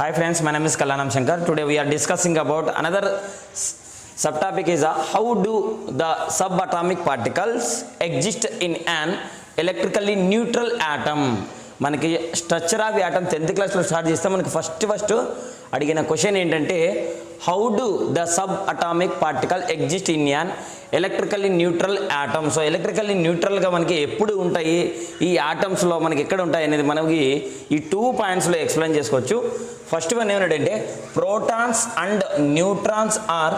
Hi friends, my name is Kalyanam Shankar. Today we are discussing about another subtopic is how do the subatomic particles exist in an electrically neutral atom. మనకి structure of atom 10th క్లాస్లో start చేస్తే మనకి first అడిగిన question ఏంటంటే how do the sub atomic particle exist in an electrically neutral atom. So electrically న్యూట్రల్గా మనకి ఎప్పుడు ఉంటాయి ఈ యాటమ్స్లో మనకి ఎక్కడ ఉంటాయి అనేది మనకి ఈ 2 పాయింట్స్లో ఎక్స్ప్లెయిన్ చేసుకోవచ్చు. ఫస్ట్ వన్ ఏమంటే protons and neutrons are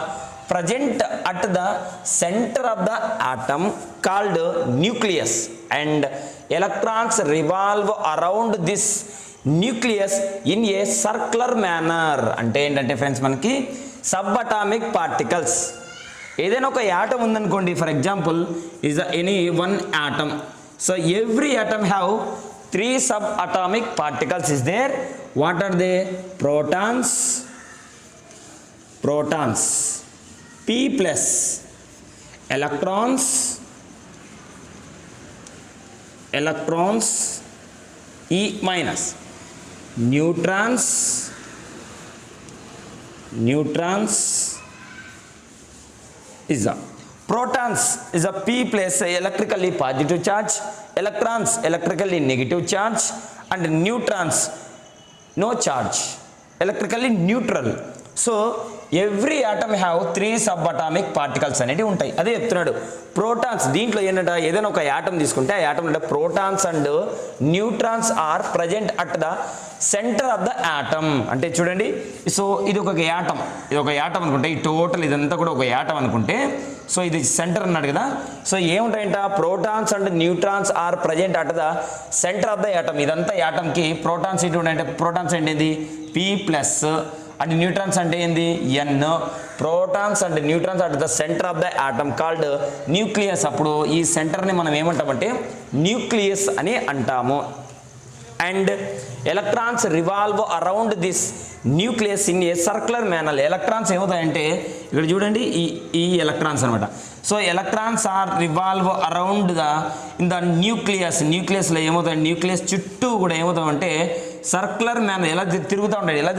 present at the center of the atom called nucleus and electrons revolve around this nucleus in a circular manner. అంటే ఏంటంటే ఫ్రెండ్స్ మనకి సబ్అటామిక్ పార్టికల్స్ ఏదైనా ఒక యాటమ్ ఉందనుకోండి, for example is any one atom, so every atom have 3 subatomic particles is there. What are they? protons P plus, electrons E minus, neutrons is a protons is a P plus electrically positive charge, electrons electrically negative charge, and neutrons no charge, electrically neutral. So every atom have 3 subatomic particles అనేవి ఉంటాయి. అదే చెప్తున్నాడు protons. దీంట్లో ఏంటంటే ఏదైనా ఒక atom తీసుకుంటే ఆ యాటమ్ అంటే protons and neutrons are present at the centre of the atom. అంటే చూడండి, సో ఇది ఒక యాటమ్ అనుకుంటే ఈ టోటల్ ఇదంతా కూడా ఒక యాటమ్ అనుకుంటే, సో ఇది సెంటర్ అన్నాడు కదా. సో ఏముంటాయంట protons and neutrons are present at the centre of the atom. ఇదంతా యాటమ్కి ప్రోటాన్స్ ఏంటి అంటే ప్రోటాన్స్ ఏంటి P ప్లస్ అండ్ న్యూట్రాన్స్ అంటే ఏంది N. Protons and neutrons at the centre of the atom called nucleus. అప్పుడు ఈ సెంటర్ని మనం ఏమంటామంటే న్యూక్లియస్ అని అంటాము. And electrons revolve around this nucleus in a circular manner. Electrons ఏమవుతాయంటే ఇక్కడ చూడండి ఈ ఎలక్ట్రాన్స్ అనమాట. So electrons are revolve around in the న్యూక్లియస్లో ఏమవుతాయి, న్యూక్లియస్ చుట్టూ కూడా ఏమవుతామంటే సర్క్యులర్ మ్యానర్ ఎలా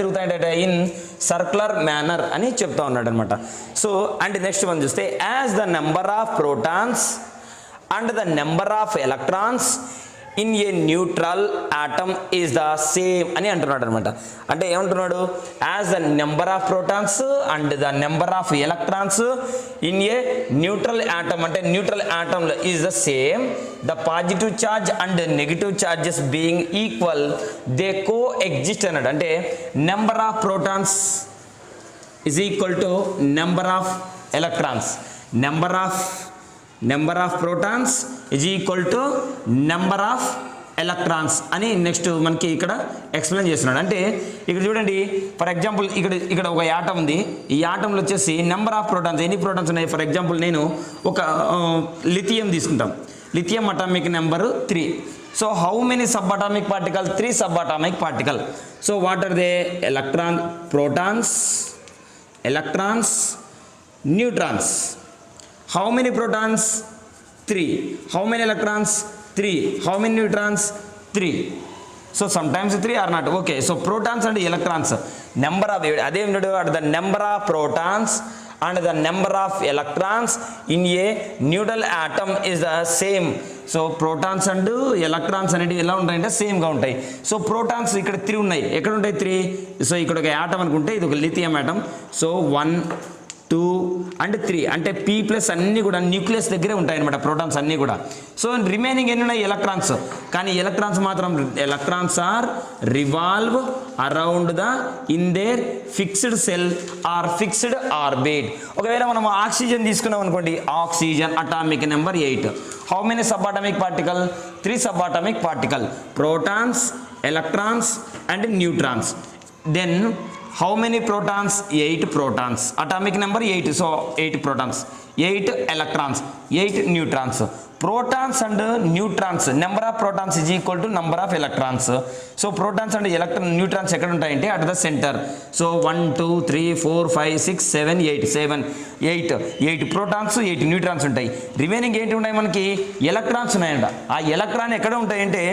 తిరుగుతాయంటే ఇన్ సర్క్యులర్ మ్యానర్ అని చెప్తా ఉన్నాడు అనమాట. సో అండ్ నెక్స్ట్ మనం చూస్తే as the number of protons and the number of electrons in a neutral atom is the same అని అంటున్నాడు అనమాట. అంటే ఏమంటున్నాడు, as the number of protons and the number of electrons in a neutral atom, అంటే neutral ఆటమ్లో is the same, the positive charge and negative charges being equal they coexist అన్నాడు. అంటే number of protons is equal to number of electrons, number of protons is equal to number of electrons అని next మనకి ఇక్కడ explain చేస్తున్నాడు. అంటే ఇక్కడ చూడండి, for example ఇక్కడ ఒక యాటమ్ ఉంది. ఈ యాటంలో వచ్చేసి నెంబర్ ఆఫ్ ప్రోటాన్స్ ఎన్ని ప్రోటాన్స్ ఉన్నాయి. ఫర్ ఎగ్జాంపుల్ నేను ఒక లిథియం తీసుకుంటాం, lithium atomic number 3. So how many sub atomic particle? 3 sub atomic particle. So what are they? Protons, electrons, neutrons. How many protons? 3. How many electrons? 3. How many neutrons? 3. So sometimes 3 or not. Okay. So protons and electrons. Number of the number of protons and the number of electrons in a neutral atom is the same. So protons and electrons అనేవి ఎలా ఉంటాయంటే సేమ్గా ఉంటాయి. So protons ఇక్కడ 3 ఉన్నాయి. ఎక్కడ ఉంటాయి 3? So ఇక్కడ ఒక యాటమ్ అనుకుంటే ఇది ఒక లిథియం యాటమ్. సో 1, 2 అండ్ 3 అంటే P ప్లస్ అన్నీ కూడా న్యూక్లియస్ దగ్గరే ఉంటాయి అనమాట ప్రోటాన్స్ అన్నీ కూడా. సో రిమైనింగ్ ఎన్ని ఉన్నాయి? ఎలక్ట్రాన్స్. కానీ electrons are revolve around the in their fixed shell or fixed orbit. ఒకవేళ మనం ఆక్సిజన్ తీసుకున్నాం అనుకోండి, oxygen atomic number 8. How many sub atomic particle? 3 sub atomic particle, protons, electrons and neutrons. Then how many protons? 8 protons, atomic number 8. So 8 protons, 8 electrons, 8 neutrons. Protons and neutrons, number of protons is equal to number of electrons. So protons and neutrons ఎక్కడ ఉంటాయంటే at the center. So 1 2 3 4 5 6 7 8 protons 8 neutrons ఉంటాయి. Remaining ఏంటి ఉన్నాయి మనకి? Electrons ఉన్నాయంట. ఆ electron ఎక్కడ ఉంటాయంటే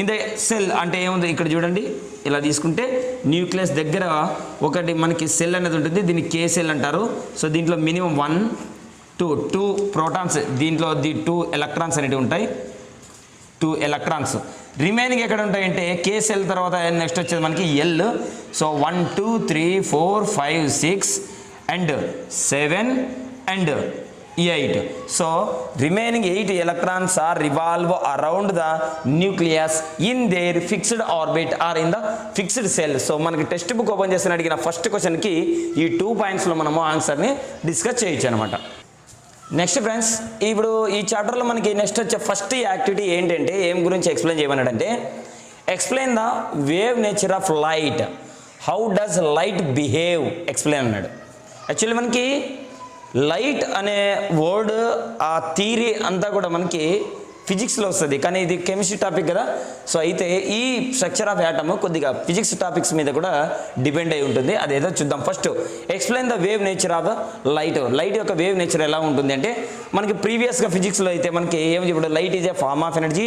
ఇన్ ద సెల్. అంటే ఏముంది ఇక్కడ చూడండి, ఇలా తీసుకుంటే న్యూక్లియస్ దగ్గర ఒకటి మనకి సెల్ అనేది ఉంటుంది, దీన్ని కే సెల్ అంటారు. సో దీంట్లో మినిమం 1 2 ప్రోటాన్స్, దీంట్లో 2 ఎలక్ట్రాన్స్ అనేవి ఉంటాయి, 2 ఎలక్ట్రాన్స్. రిమైనింగ్ ఎక్కడ ఉంటాయంటే కే సెల్ తర్వాత నెక్స్ట్ వచ్చేది మనకి L. So 1 2 3 4 5 6 and 7 and 8. So remaining 8 electrons are revolve around the nucleus in their fixed orbit or in the fixed cell. So మనకి టెక్స్ట్ బుక్ ఓపెన్ చేసిన అడిగిన ఫస్ట్ క్వశ్చన్కి ఈ 2 పాయింట్స్లో మనము ఆన్సర్ని డిస్కస్ చేయొచ్చు అనమాట. నెక్స్ట్ ఫ్రెండ్స్, ఇప్పుడు ఈ చాప్టర్లో మనకి నెక్స్ట్ వచ్చే ఫస్ట్ యాక్టివిటీ ఏంటంటే ఏం గురించి ఎక్స్ప్లెయిన్ చేయమన్నాడంటే explain the wave nature of light, how does light behave explain అన్నాడు. యాక్చువల్లీ మనకి లైట్ అనే వర్డ్ ఆ థియరీ అంతా కూడా మనకి ఫిజిక్స్లో వస్తుంది, కానీ ఇది కెమిస్ట్రీ టాపిక్ కదా. సో అయితే ఈ స్ట్రక్చర్ ఆఫ్ యాటమ్ కొద్దిగా ఫిజిక్స్ టాపిక్స్ మీద కూడా డిపెండ్ అయి ఉంటుంది, అదేదో చూద్దాం. First explain the wave nature of light. Light యొక్క వేవ్ నేచర్ ఎలా ఉంటుంది అంటే మనకి ప్రీవియస్గా ఫిజిక్స్లో అయితే మనకి ఏం చెప్పాడు, light is a form of energy,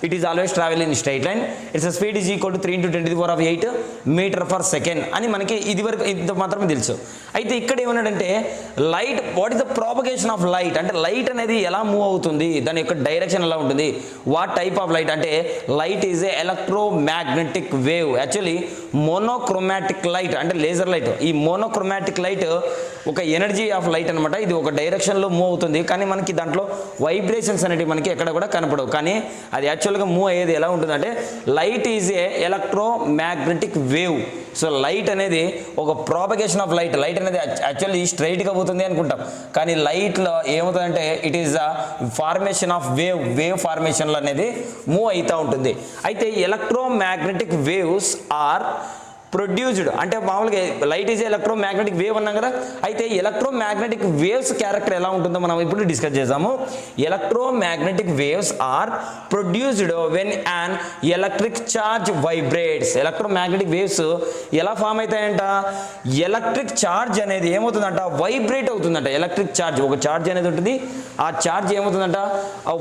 it is always travel in straight line, its speed is equal to 3 × 10⁸ metre per second అని మనకి ఇది వరకు ఇంత మాత్రమే తెలుసు. అయితే ఇక్కడ ఏమన్నాడంటే light, what is the propagation of light అంటే లైట్ అనేది ఎలా మూవ్ అవుతుంది, దాని యొక్క డైరెక్షన్ ఎలా ఉంటుంది, వాట్ టైప్ ఆఫ్ లైట్ అంటే light is a electromagnetic wave. Actually monochromatic light అంటే లేజర్ లైట్. ఈ మోనోక్రోమాటిక్ లైట్ ఒక ఎనర్జీ ఆఫ్ లైట్ అనమాట, ఇది ఒక డైరెక్షన్లో మూవ్ అవుతుంది, కానీ మనకి దాంట్లో వైబ్రేషన్స్ అనేవి మనకి ఎక్కడ కూడా కనపడవు, కానీ అది యాక్చువల్గా మూవ్ అయ్యేది ఎలా ఉంటుందంటే light is a electromagnetic wave. So light అనేది ఒక ప్రాపగేషన్ ఆఫ్ లైట్, లైట్ అనేది యాక్చువల్లీ స్ట్రైట్గా పోతుంది అనుకుంటాం, కానీ లైట్లో ఏమవుతుందంటే it is the formation of wave ఫార్మేషన్లో అనేది మూవ్ అవుతూ ఉంటుంది. అయితే ఎలక్ట్రోమాగ్నెటిక్ వేవ్స్ ఆర్ ప్రొడ్యూస్డ్ అంటే మామూలుగా లైట్ ఈజ్ ఎలక్ట్రోమాగ్నెటిక్ వేవ్ అన్నాం కదా. అయితే ఎలక్ట్రోమాగ్నెటిక్ వేవ్స్ క్యారెక్టర్ ఎలా ఉంటుందో మనం ఇప్పుడు డిస్కస్ చేద్దాము. Electromagnetic waves are produced when an electric charge vibrates. Electromagnetic waves ఎలా ఫామ్ అవుతాయంట, ఎలక్ట్రిక్ ఛార్జ్ అనేది ఏమవుతుందంట వైబ్రేట్ అవుతుందంట. ఎలక్ట్రిక్ ఛార్జ్, ఒక ఛార్జ్ అనేది ఉంటుంది, ఆ ఛార్జ్ ఏమవుతుందంట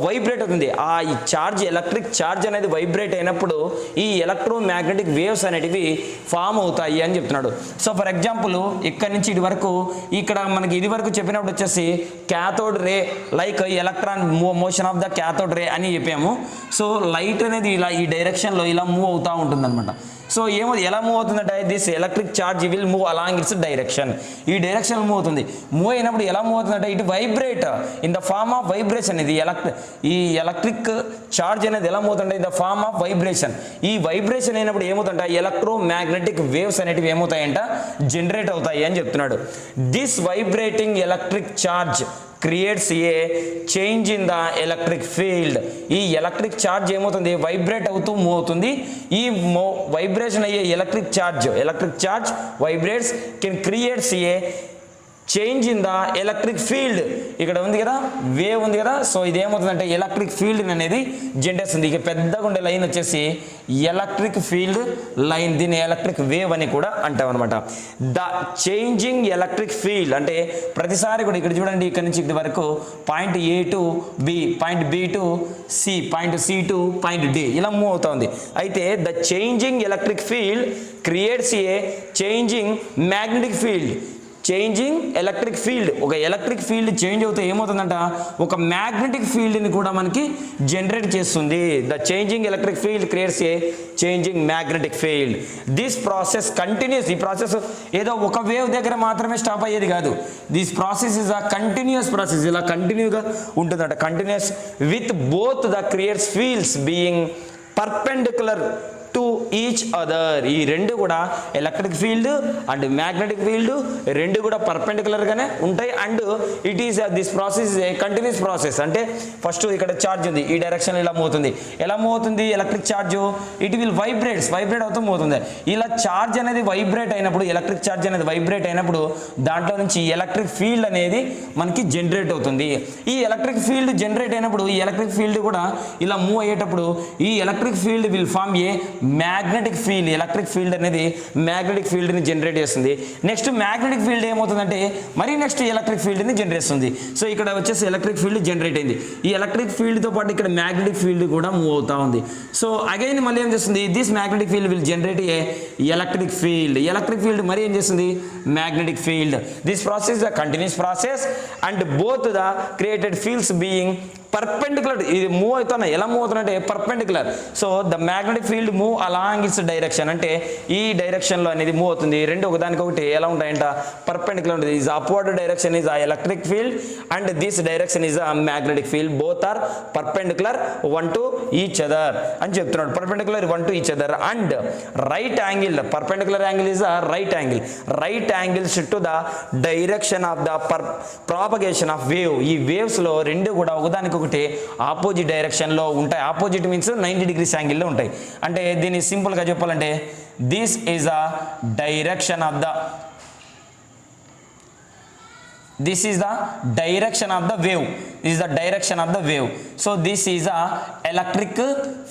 వైబ్రేట్ అవుతుంది. ఆ ఛార్జ్ ఎలక్ట్రిక్ ఛార్జ్ అనేది వైబ్రేట్ అయినప్పుడు ఈ ఎలక్ట్రోమాగ్నెటిక్ వేవ్స్ అనేటివి ఫామ్ అవుతాయి అని చెప్తున్నాడు. సో ఫర్ ఎగ్జాంపుల్ ఇక్కడ నుంచి ఇది వరకు, ఇక్కడ మనకి ఇది వరకు చెప్పినప్పుడు వచ్చేసి cathode ray like electron motion of the cathode రే అని చెప్పాము. సో లైట్ అనేది ఇలా ఈ డైరెక్షన్లో ఇలా మూవ్ అవుతూ ఉంటుంది అనమాట. సో ఎలా మూవ్ అవుతుందంటే this electric charge will move along its direction, ఈ డైరెక్షన్ మూవ్ అవుతుంది. మూవ్ అయినప్పుడు ఎలా మూవ్ అవుతుందంటే it vibrate in the form of vibration. ఇది ఈ ఎలక్ట్రిక్ ఛార్జ్ అనేది ఎలా మూవ్ అవుతుంటే in the form of vibration. ఈ వైబ్రేషన్ అయినప్పుడు ఏమవుతుందంటే ఎలక్ట్రోమాగ్నెటిక్ వేవ్స్ అనేటివి ఏమవుతాయంట జనరేట్ అవుతాయి అని చెప్తున్నాడు. This vibrating electric charge creates a change in the electric field. ఈ ఎలక్ట్రిక్ ఛార్జ్ ఏమవుతుంది వైబ్రేట్ అవుతూ మూవ్ అవుతుంది. ఈ వైబ్రేషన్ అయ్యే electric charge vibrates can creates a change in the electric field. ఇక్కడ ఉంది కదా వేవ్ ఉంది కదా, సో ఇది ఏమవుతుందంటే ఎలక్ట్రిక్ ఫీల్డ్ అనేది జనరేట్ అవుతుంది. ఇక పెద్దగా ఉండే లైన్ వచ్చేసి ఎలక్ట్రిక్ ఫీల్డ్ లైన్, దీన్ని ఎలక్ట్రిక్ వేవ్ అని కూడా అంటాం అనమాట. ద చేంజింగ్ ఎలక్ట్రిక్ ఫీల్డ్ అంటే ప్రతిసారి కూడా ఇక్కడ చూడండి, ఇక్కడ నుంచి ఇది వరకు point A to B, point B to C, point C to point D ఇలా మూవ్ అవుతుంది. అయితే the changing electric field creates a changing magnetic field. Changing electric field, ఒక ఎలక్ట్రిక్ ఫీల్డ్ చేంజ్ అవుతే ఏమవుతుందంట ఒక మ్యాగ్నెటిక్ ఫీల్డ్ని కూడా మనకి జనరేట్ చేస్తుంది. The changing electric field creates a changing magnetic field. This process continues. ఈ ప్రాసెస్ ఏదో ఒక వేవ్ దగ్గర మాత్రమే స్టాప్ అయ్యేది కాదు. This process is a continuous process, ఇలా కంటిన్యూగా ఉంటుందంట. Continues with both the creates fields being perpendicular to each other. ఈ రెండు కూడా electric field and magnetic field రెండు కూడా పర్పెండిక్యులర్గానే ఉంటాయి. And it is this process a continuous process. అంటే ఫస్ట్ ఇక్కడ ఛార్జ్ ఉంది, ఈ డైరెక్షన్ ఇలా మూవ్ అవుతుంది. ఎలా మూవ్ అవుతుంది electric charge, it will vibrate అవుతూ మూవ్ అవుతుంది. ఇలా ఛార్జ్ అనేది వైబ్రేట్ అయినప్పుడు, ఎలక్ట్రిక్ ఛార్జ్ అనేది వైబ్రేట్ అయినప్పుడు దాంట్లో నుంచి ఎలక్ట్రిక్ ఫీల్డ్ అనేది మనకి జనరేట్ అవుతుంది. ఈ ఎలక్ట్రిక్ ఫీల్డ్ జనరేట్ అయినప్పుడు ఈ ఎలక్ట్రిక్ ఫీల్డ్ కూడా ఇలా మూవ్ అయ్యేటప్పుడు ఈ electric field will form a magnetic field, electric field అనేది మ్యాగ్నెటిక్ ఫీల్డ్ని జనరేట్ చేస్తుంది. నెక్స్ట్ మ్యాగ్నెటిక్ ఫీల్డ్ ఏమవుతుందంటే మరి నెక్స్ట్ ఎలక్ట్రిక్ ఫీల్డ్ని జనరేట్ చేస్తుంది. సో ఇక్కడ వచ్చేసి ఎలక్ట్రిక్ ఫీల్డ్ జనరేట్ అయింది. ఈ ఎలక్ట్రిక్ ఫీల్డ్తో పాటు ఇక్కడ మ్యాగ్నెటిక్ ఫీల్డ్ కూడా మూవ్ అవుతూ ఉంది. సో అగైన్ మళ్ళీ ఏం చేస్తుంది, this magnetic field will generate a electric field. Electric field మరి ఏం చేస్తుంది, magnetic field. This process the continuous process and both the created fields being perpendicular. ఇది మూవ్ అవుతున్నాయి, ఎలా మూవ్ అవుతున్నాయంటే perpendicular. So the magnetic field move along its direction, అంటే ఈ డైరెక్షన్లో అనేది మూవ్ అవుతుంది. రెండు ఒకదానికొకటి ఎలా ఉంటాయంట, పర్పెండికులర్ ఉంటుంది. Is upward direction is a electric field and this direction is a magnetic field. Both are perpendicular one to each other అని చెప్తున్నాడు. Perpendicular one to each other and right angle, perpendicular angle is a right angle. Right angles to the direction of the propagation of wave. ఈ వేవ్స్లో రెండు కూడా ఒకదానికి ఒకటి opposite డైరెక్షన్లో ఉంటాయి. ఆపోజిట్ మీన్స్ 90 degrees యాంగిల్లో ఉంటాయి. అంటే దీన్ని సింపుల్గా చెప్పాలంటే this is a direction of the this is the direction of the wave. This is the direction of the wave. So this is a electric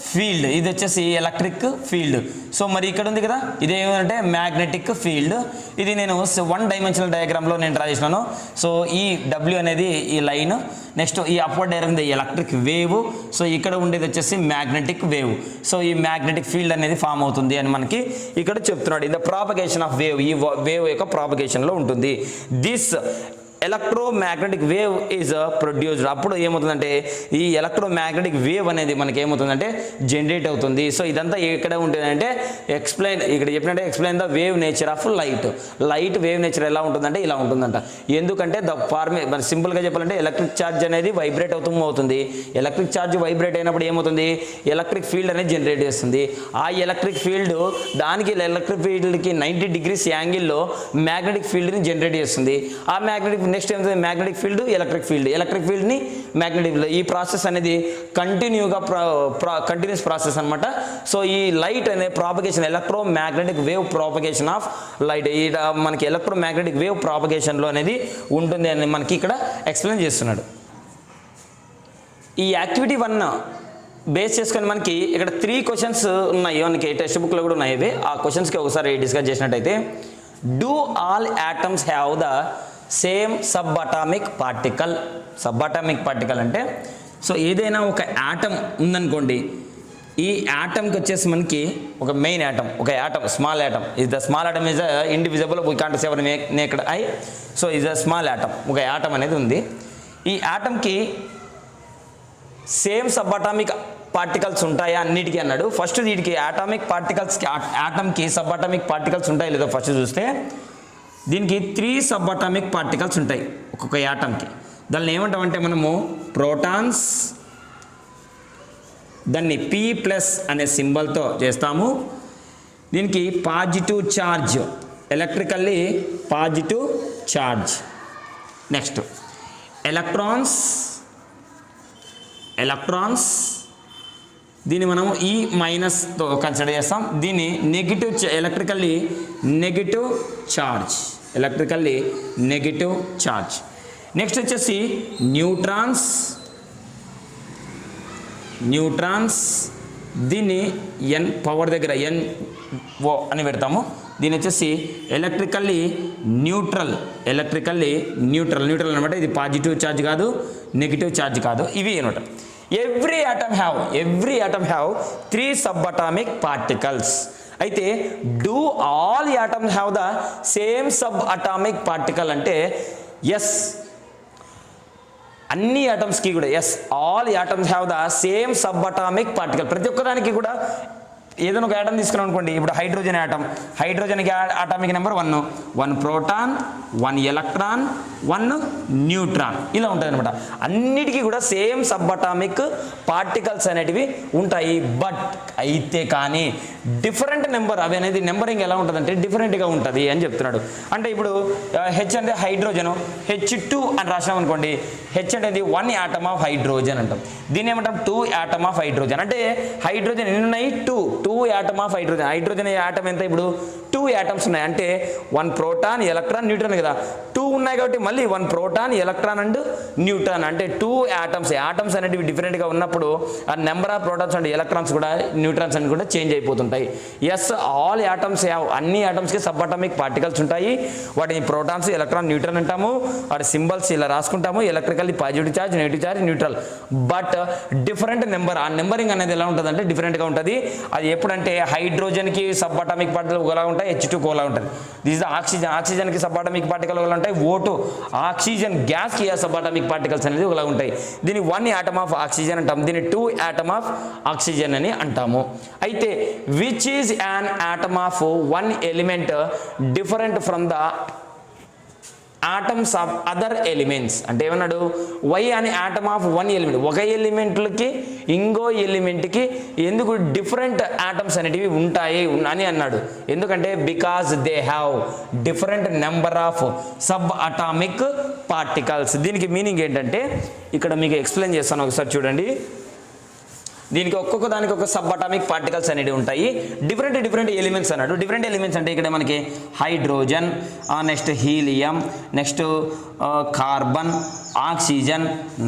field. ఇది వచ్చేసి ఎలక్ట్రిక్ ఫీల్డ్. సో మరి ఇక్కడ ఉంది కదా, ఇది ఏమంటే మ్యాగ్నెటిక్ ఫీల్డ్. ఇది నేను 1 dimensional డయాగ్రామ్లో నేను డ్రా చేసినాను. సో ఈ W అనేది ఈ లైన్, నెక్స్ట్ ఈ upward direction electric wave. So ఇక్కడ ఉండేది వచ్చేసి మ్యాగ్నెటిక్ వేవ్. సో ఈ మ్యాగ్నెటిక్ ఫీల్డ్ అనేది ఫామ్ అవుతుంది అని మనకి ఇక్కడ చెప్తున్నాడు. ఇది ప్రాపగేషన్ ఆఫ్ వేవ్, ఈ వేవ్ యొక్క ప్రాపగేషన్లో ఉంటుంది. This electromagnetic wave is produced. అప్పుడు ఏమవుతుందంటే ఈ ఎలక్ట్రోమాగ్నెటిక్ వేవ్ అనేది మనకి ఏమవుతుందంటే జనరేట్ అవుతుంది. సో ఇదంతా ఎక్కడ ఉంటుందంటే ఇక్కడ చెప్పినట్టే explain the wave nature of light. Light wave nature ఎలా ఉంటుందంటే ఇలా ఉంటుందంట. ఎందుకంటే మన సింపుల్గా చెప్పాలంటే ఎలక్ట్రిక్ ఛార్జ్ అనేది వైబ్రేట్ అవుతుంది. ఎలక్ట్రిక్ ఛార్జ్ వైబ్రేట్ అయినప్పుడు ఏమవుతుంది, ఎలక్ట్రిక్ ఫీల్డ్ అనేది జనరేట్ చేస్తుంది. ఆ ఎలక్ట్రిక్ ఫీల్డ్ దానికి ఎలక్ట్రిక్ ఫీల్డ్కి 90 degrees యాంగిల్లో మ్యాగ్నెటిక్ ఫీల్డ్ని జనరేట్ చేస్తుంది. ఆ మ్యాగ్నెటిక్ నెక్స్ట్ ఏమవుతుంది, magnetic field electric field, electric ఫీల్డ్ని మ్యాగ్నెటిక్ ఫీల్డ్. ఈ ప్రాసెస్ అనేది కంటిన్యూస్ ప్రాసెస్ అనమాట. సో ఈ లైట్ అనే propagation, electromagnetic wave propagation of light, మనకి ఎలక్ట్రోమాగ్నెటిక్ వేవ్ ప్రాపగేషన్లో అనేది ఉంటుంది అని మనకి ఇక్కడ ఎక్స్ప్లెయిన్ చేస్తున్నాడు. ఈ యాక్టివిటీ 1 బేస్ చేసుకొని మనకి ఇక్కడ 3 questions ఉన్నాయి. మనకి టెక్స్ట్ బుక్లో కూడా ఉన్నాయి. ఇవి ఆ క్వశ్చన్స్కి ఒకసారి డిస్కస్ చేసినట్టయితే, do all atoms have the same sub atomic particle. Sub atomic particle అంటే సో ఏదైనా ఒక యాటమ్ ఉందనుకోండి, ఈ యాటమ్కి వచ్చేసి మనకి ఒక మెయిన్ యాటమ్, ఒక atom, small atom. The small atom is indivisible, we can't say naked I. So is a small atom, ఒక యాటమ్ అనేది ఉంది. ఈ యాటమ్కి సేమ్ సబ్ అటామిక్ పార్టికల్స్ ఉంటాయా అన్నిటికీ అన్నాడు. ఫస్ట్ వీటికి అటామిక్ పార్టికల్స్కి, యాటమ్కి సబ్ అటామిక్ పార్టికల్స్ ఉంటాయి లేదో ఫస్ట్ చూస్తే, దీనికి 3 సబ్ అటామిక్ పార్టికల్స్ ఉంటాయి ఒక్కొక్క యాటమ్కి. దాన్ని ఏమంటామంటే మనము ప్రోటాన్స్, దాన్ని P+ అనే సింబల్తో చేస్తాము. దీనికి positive charge, electrically positive charge. Next electrons, దీన్ని మనం E-తో కన్సిడర్ చేస్తాం. దీన్ని negative, electrically negative charge, next వచ్చేసి న్యూట్రాన్స్, దీన్ని N పవర్ దగ్గర NO అని పెడతాము. దీని వచ్చేసి ఎలక్ట్రికల్లీ న్యూట్రల్ అనమాట. ఇది పాజిటివ్ ఛార్జ్ కాదు, నెగిటివ్ ఛార్జ్ కాదు, ఇవి అనమాట. Every atom have 3 subatomic particles. అయితే do all atoms have the same sub atomic particle అంటే ఎస్, అన్ని యాటమ్స్కి కూడా yes, all atoms have the same sub atomic particle. ప్రతి ఒక్కదానికి కూడా ఏదైనా ఒక యాటమ్ తీసుకున్నాం అనుకోండి. ఇప్పుడు హైడ్రోజన్ యాటమ్, హైడ్రోజన్కి atomic number 1 proton, 1 electron, 1 neutron, ఇలా ఉంటుంది అనమాట. అన్నిటికీ కూడా సేమ్ సబ్ అటామిక్ పార్టికల్స్ అనేటివి ఉంటాయి. బట్ అయితే కానీ డిఫరెంట్ నెంబర్, అవి అనేది నెంబరింగ్ ఎలా ఉంటుందంటే డిఫరెంట్గా ఉంటుంది అని చెప్తున్నాడు. అంటే ఇప్పుడు H అంటే హైడ్రోజన్, H2 అని రాసినాం అనుకోండి. H అనేది 1 atom ఆఫ్ హైడ్రోజన్ అంటాం. దీన్ని ఏమంటాం 2 atom ఆఫ్ హైడ్రోజన్. అంటే హైడ్రోజన్ ఎన్ని ఉన్నాయి, 2 atom of hydrogen. Hydrogen atom ఎంత, ఇప్పుడు 2 atoms ఉన్నాయి. అంటే 1 ప్రోటాన్, ఎలక్ట్రాన్, న్యూట్రాన్ కదా, 2 ఉన్నాయి కాబట్టి మళ్ళీ 1 ప్రోటాన్, ఎలక్ట్రాన్ అండ్ న్యూట్రాన్, అంటే 2 యాటమ్స్ అనేటివి డిఫరెంట్గా ఉన్నప్పుడు ఆ number of protons and electrons కూడా న్యూట్రాన్స్ అని కూడా చేంజ్ అయిపోతుంటాయి. ఎస్, ఆల్ యాటమ్స్ హ్యావ్, అన్ని యాటమ్స్కి సబ్ అటామిక్ పార్టికల్స్ ఉంటాయి. వాటిని ప్రోటాన్స్, ఎలక్ట్రాన్, న్యూట్రాన్ అంటాము. వాటి సింబల్స్ ఇలా రాసుకుంటాము, electrically positive charge, negative charge, neutral. But different number, ఆ నెంబరింగ్ అనేది ఎలా ఉంటుంది అంటే డిఫరెంట్గా ఉంటుంది. అది ఎప్పుడంటే హైడ్రోజన్కి సబ్ అటామిక్ పార్టికల్ ఒకలా ఉంటాయి, H2 ఒకలా ఉంటుంది. దిస్ ద ఆక్సిజన్కి సబ్ అటామిక్ పార్టికల్ ఒకలా ఉంటాయి, O2 ఆక్సిజన్ గ్యాస్కి సబ్ అటామిక్ పార్టికల్స్ అనేది ఒకలా ఉంటాయి. దీన్ని 1 ఆటమ్ ఆఫ్ ఆక్సిజన్ అంటాం, దీన్ని 2 ఆటమ్ ఆఫ్ ఆక్సిజన్ అని అంటాము. అయితే which is an atom of one element different from the atoms of other elements? అంటే ఏమన్నాడు, వై అనే ఆటమ్ ఆఫ్ 1 ఎలిమెంట్, ఒక ఎలిమెంట్లకి ఇంకో ఎలిమెంట్కి ఎందుకు డిఫరెంట్ ఆటమ్స్ అనేటివి ఉంటాయి అని అన్నాడు. ఎందుకంటే because they have different number of sub atomic particles. దీనికి మీనింగ్ ఏంటంటే ఇక్కడ మీకు ఎక్స్ప్లెయిన్ చేస్తాను, ఒకసారి చూడండి. దీనికి ఒక్కొక్క దానికి ఒక సబ్ అటామిక్ పార్టికల్స్ అనేవి ఉంటాయి. డిఫరెంట్ ఎలిమెంట్స్ అన్నాడు. డిఫరెంట్ ఎలిమెంట్స్ అంటే ఇక్కడ మనకి hydrogen, next helium, next carbon, oxygen,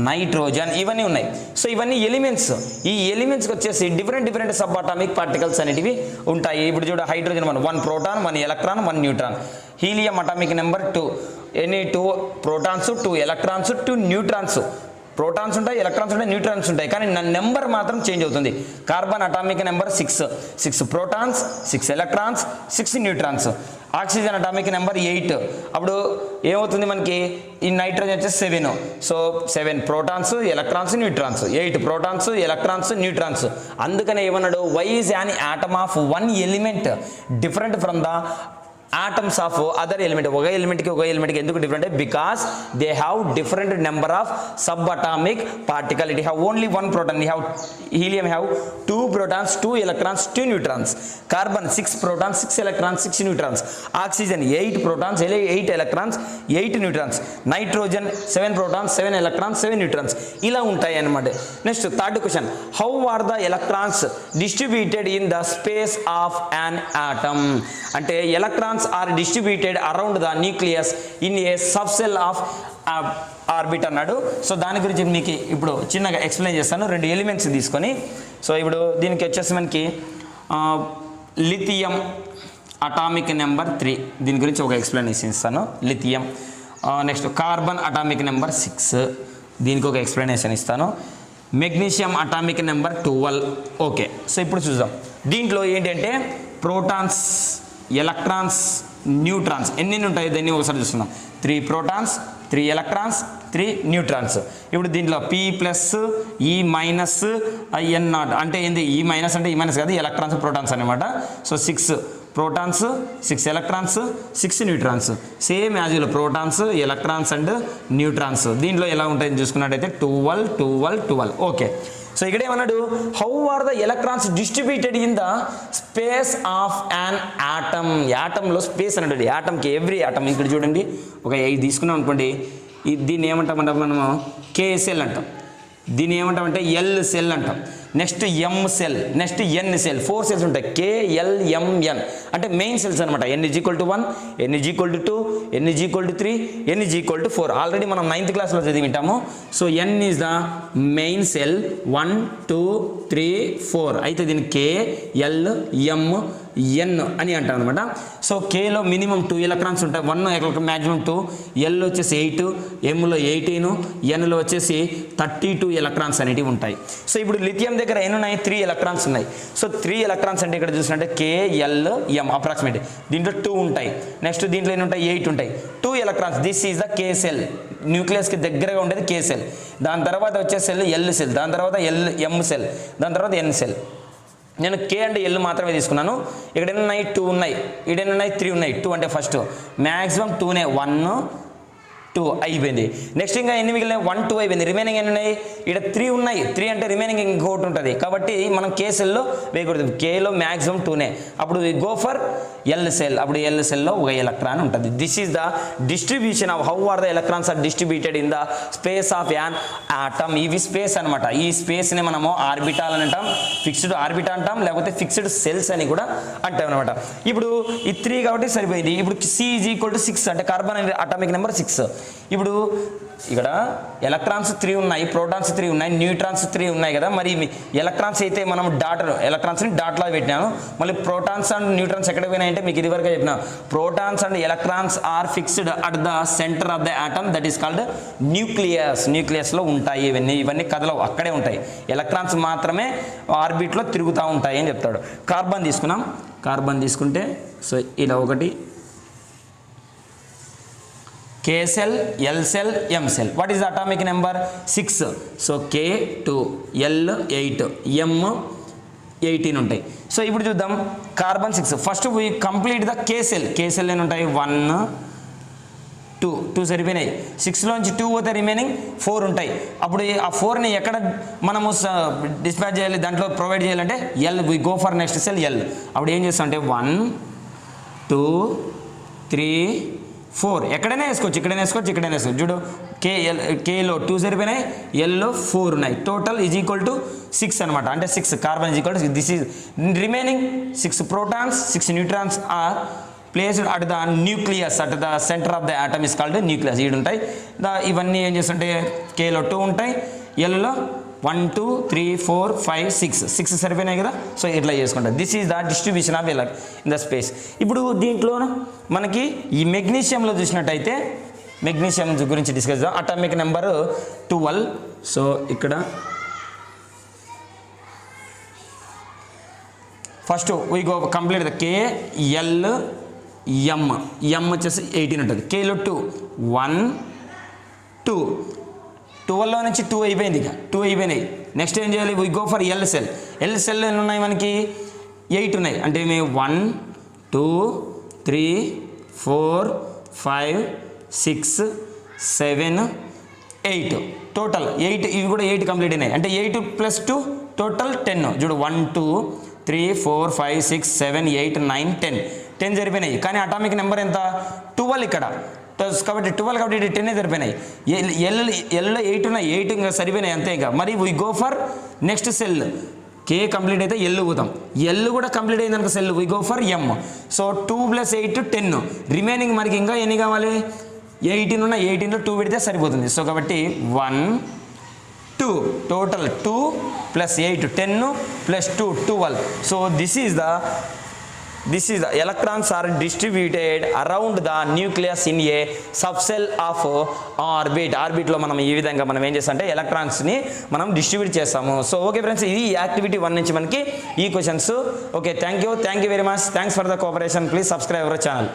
nitrogen, ఇవన్నీ ఉన్నాయి. సో ఇవన్నీ ఎలిమెంట్స్. ఈ ఎలిమెంట్స్కి వచ్చేసి డిఫరెంట్ సబ్ అటామిక్ పార్టికల్స్ అనేటివి ఉంటాయి. ఇప్పుడు చూడ hydrogen 1 proton, 1 electron, 1 neutron. Helium atomic number 2, ఎన్ని 2 ప్రోటాన్స్, 2 ఎలక్ట్రాన్స్, 2 న్యూట్రాన్స్. ప్రోటాన్స్ ఉంటాయి, ఎలక్ట్రాన్స్ ఉంటాయి, న్యూట్రాన్స్ ఉంటాయి, కానీ నెంబర్ మాత్రం చేంజ్ అవుతుంది. Carbon atomic number 6 protons, 6 electrons, 6 neutrons. Oxygen atomic number 8. అప్పుడు ఏమవుతుంది మనకి, ఈ నైట్రోజన్ వచ్చేసి 7. So 7 protons, electrons, neutrons. 8 protons, electrons, neutrons. అందుకనే ఏమన్నాడు, why is an atom of 1 element different from the atoms of other element. ఒక ఎలిమెంట్కి ఎందుకు different? Because they have different number of sub atomic particle. It have only 1 proton. Helium have 2 protons, 2 electrons, 2 neutrons. Carbon 6 protons, 6 electrons, 6 neutrons. Oxygen 8 protons, 8 electrons, 8 neutrons. Nitrogen 7 protons, 7 electrons, 7 neutrons. ఇలా ఉంటాయి అన్నమాట. Next third question, how are the electrons distributed in the space of an atom? అంటే electrons are distributed around the nucleus in a subcell of orbit అన్నాడు. So దాని గురించి మీకు ఇప్పుడు చిన్నగా ఎక్స్ప్లెయిన్ చేస్తాను, 2 ఎలిమెంట్స్ తీసుకొని. సో ఇప్పుడు దీనికి వచ్చేసి మనకి లిథియం అటామిక్ నెంబర్ 3, దీని గురించి ఒక ఎక్స్ప్లెనేషన్ ఇస్తాను. Lithium. Next carbon atomic number 6, దీనికి ఒక ఎక్స్ప్లెనేషన్ ఇస్తాను. Magnesium atomic number 12. Okay, so ఇప్పుడు చూద్దాం. దీంట్లో ఏంటంటే ప్రోటాన్స్, ఎలక్ట్రాన్స్, న్యూట్రాన్స్ ఎన్ని ఉంటాయి దీన్ని ఒకసారి చూస్తున్నాం. 3 ప్రోటాన్స్, 3 ఎలక్ట్రాన్స్, 3 న్యూట్రాన్స్. ఇప్పుడు దీంట్లో P+, E- N0 అంటే ఏంది? E- అంటే E- కాదు, ఎలక్ట్రాన్స్, ప్రోటాన్స్ అనమాట. So 6 protons, 6 electrons, 6 neutrons. Same యాజ్లో ప్రోటాన్స్, ఎలక్ట్రాన్స్ అండ్ న్యూట్రాన్స్. దీంట్లో ఎలా ఉంటాయని చూసుకున్నట్టయితే 12. ఓకే, సో ఇక్కడ ఏమన్నాడు, how are the electrons distributed in the space of an atom. యాటంలో స్పేస్ అన్నాడు. యాటమ్కి ఎవ్రీ యాటమ్ ఇక్కడ చూడండి, ఒక 5 తీసుకున్నాం అనుకోండి, దీన్ని ఏమంటామంటే మనము K సెల్ అంటాం, దీన్ని ఏమంటామంటే L సెల్ అంటాం, next M cell, next N cell. 4 cells ఉంటాయి, K, L, M, N అంటే మెయిన్ సెల్స్ అనమాట. N = 1, N = 2, N = 3, N = 4. Already మనం 9th క్లాస్లో చదివి వింటాము. So N is the main cell, 1, 2, 3, 4. అయితే దీన్ని K, L, M, N అని అంటాం అనమాట. సో Kలో మినిమం 2 ఎలక్ట్రాన్స్ ఉంటాయి, 1 మ్యాక్సిమం 2, L వచ్చేసి 8, Mలో 18, Nలో వచ్చేసి 32 ఎలక్ట్రాన్స్ అనేటివి ఉంటాయి. సో ఇప్పుడు లిథియం దగ్గర ఎన్ని ఉన్నాయి? 3 ఎలక్ట్రాన్స్ ఉన్నాయి. సో 3 ఎలక్ట్రాన్స్ అంటే ఇక్కడ చూసినట్టే K, L, M అప్రాక్సిమేట్. దీంట్లో 2 ఉంటాయి. నెక్స్ట్ దీంట్లో ఎన్ని ఉంటాయి? 8 ఉంటాయి. 2 electrons, this is the K shell. న్యూక్లియస్కి దగ్గరగా ఉండేది K సెల్. దాని తర్వాత వచ్చే సెల్ L సెల్, దాని తర్వాత M సెల్, దాని తర్వాత N సెల్. నేను K అండ్ L మాత్రమే తీసుకున్నాను. ఇక్కడ ఎన్ని ఉన్నాయి? 2 ఉన్నాయి. ఇక్కడ ఎన్ని ఉన్నాయి? 3 ఉన్నాయి. 2 అంటే ఫస్ట్ మ్యాక్సిమం 2నే, 1, 2 అయిపోయింది. నెక్స్ట్ ఇంకా ఎన్ని మిగిలినాయి 1 2 అయిపోయింది. రిమైనింగ్ ఎన్ని ఉన్నాయి ఇక్కడ 3 ఉన్నాయి. 3 అంటే రిమైనింగ్ ఇంకోటి ఉంటుంది కాబట్టి మనం కే సెల్లో వేయకూడదు. కేలో మ్యాక్సిమం 2నే. అప్పుడు గో ఫర్ ఎల్ సెల్. అప్పుడు ఎల్ సెల్లో ఒక ఎలక్ట్రాన్ ఉంటుంది. This is the distribution of how are the electrons are distributed in the space of an atom. ఇవి స్పేస్ అనమాట. ఈ స్పేస్ని మనము ఆర్బిటాల్ అని అంటాం, ఫిక్స్డ్ ఆర్బిటా అంటాం, లేకపోతే ఫిక్స్డ్ సెల్స్ అని కూడా అంటాం అనమాట. ఇప్పుడు ఈ 3 కాబట్టి సరిపోయింది. ఇప్పుడు సి ఈజ్ ఈక్వల్ టు 6 అంటే కార్బన్ అటామిక్ నెంబర్ 6. ఇప్పుడు ఇక్కడ ఎలక్ట్రాన్స్ 3 ఉన్నాయి, ప్రోటాన్స్ 3 ఉన్నాయి, న్యూట్రాన్స్ 3 ఉన్నాయి కదా. మరి ఎలక్ట్రాన్స్ అయితే మనం ఎలక్ట్రాన్స్ని డాట్లో పెట్టినాను. మళ్ళీ ప్రోటాన్స్ అండ్ న్యూట్రాన్స్ ఎక్కడ పోయినాయంటే మీకు ఇదివరకు చెప్పిన protons and electrons are fixed at the centre of the atom that is called nucleus. న్యూక్లియస్లో ఉంటాయి ఇవన్నీ కదలవు, అక్కడే ఉంటాయి. ఎలక్ట్రాన్స్ మాత్రమే ఆర్బిట్లో తిరుగుతూ ఉంటాయి అని చెప్తాడు. కార్బన్ తీసుకున్నాం. కార్బన్ తీసుకుంటే సో ఇలా ఒకటి K cell, L cell, M cell. What is the atomic number? 6. So K 2, L 8, M 18 ఉంటాయి. సో ఇప్పుడు చూద్దాం carbon 6. First we complete the K cell. K cell ఎన్ని ఉంటాయి 1 2 సరిపోయినాయి. 6లోంచి 2 పోతే రిమైనింగ్ 4 ఉంటాయి. అప్పుడు ఆ 4ని ఎక్కడ మనము డిస్పాచ్ చేయాలి, దాంట్లో ప్రొవైడ్ చేయాలంటే L we go for next shell L. అప్పుడు ఏం చేస్తాం అంటే 1 2 3 4 ఎక్కడైనా వేసుకోవచ్చు, ఇక్కడైనా వేసుకోవచ్చు, ఇక్కడైనా వేసుకోవచ్చు. చూడు కేలో 2 సరిపోయినాయి, ఎల్లో 4 ఉన్నాయి. టోటల్ ఈజ్ ఈక్వల్ టు 6 అనమాట. అంటే 6 carbon is equal to this is remaining 6 protons 6 neutrons are placed at the nucleus at the centre of the atom is called nucleus. ఈడు ఉంటాయి. ఇవన్నీ ఏం చేస్తుంటే కేలో 2 ఉంటాయి, ఎల్లో 1 2 3 4 5 6 సరిపోయినాయి కదా. సో ఇట్లా చేసుకుంటారు. This is the distribution of in the space. ఇప్పుడు దీంట్లో మనకి ఈ మెగ్నీషియంలో చూసినట్టయితే మెగ్నీషియం గురించి డిస్కస్ చేద్దాం. Atomic number 12. సో ఇక్కడ first we go complete the K L M వచ్చేసి 18 ఉంటుంది. కేలో 2 1 2 12లో నుంచి 2 అయిపోయింది. ఇక 2 అయిపోయినాయి. నెక్స్ట్ ఏం చేయాలి? We go for L cell. L cell ఎన్ని ఉన్నాయి మనకి 8 ఉన్నాయి. అంటే మేము 1 2 3 4 5 6 7 8 టోటల్ 8. ఇవి కూడా 8 కంప్లీట్ అయినాయి. అంటే 8 + 2 టోటల్ 10. చూడు 1 2 3 4 5 6 7 8 9 10 సరిపోయినాయి. కానీ అటామిక్ నెంబర్ ఎంత 12 ఇక్కడ కాబట్టి 12 కాబట్టి 10 సరిపోయినాయి. ఎల్లో 8 ఉన్నాయి, 8 ఇంకా సరిపోయినాయి అంతే. ఇంకా మరి we go for next cell. K complete అయితే ఎల్ పోతాం. ఎల్ కూడా కంప్లీట్ అయింది అనుకో cell, we go for M. So 2 + 8 10. Remaining మనకి ఇంకా ఎన్ని కావాలి? 18 ఉన్నాయి. 18లో 2 పెడితే సరిపోతుంది. సో కాబట్టి 1 2 total 2 + 8 10 + 2 12. So this is the electrons are distributed around the nucleus in a subcell of orbit. ఆర్బిట్లో మనం ఈ విధంగా మనం ఏం చేస్తామంటే ఎలక్ట్రాన్స్ని మనం డిస్ట్రిబ్యూట్ చేస్తాము. సో ఓకే ఫ్రెండ్స్, ఇది యాక్టివిటీ 1 నుంచి మనకి ఈ questions. Okay, thank you very much. Thanks for the cooperation. Please subscribe our channel.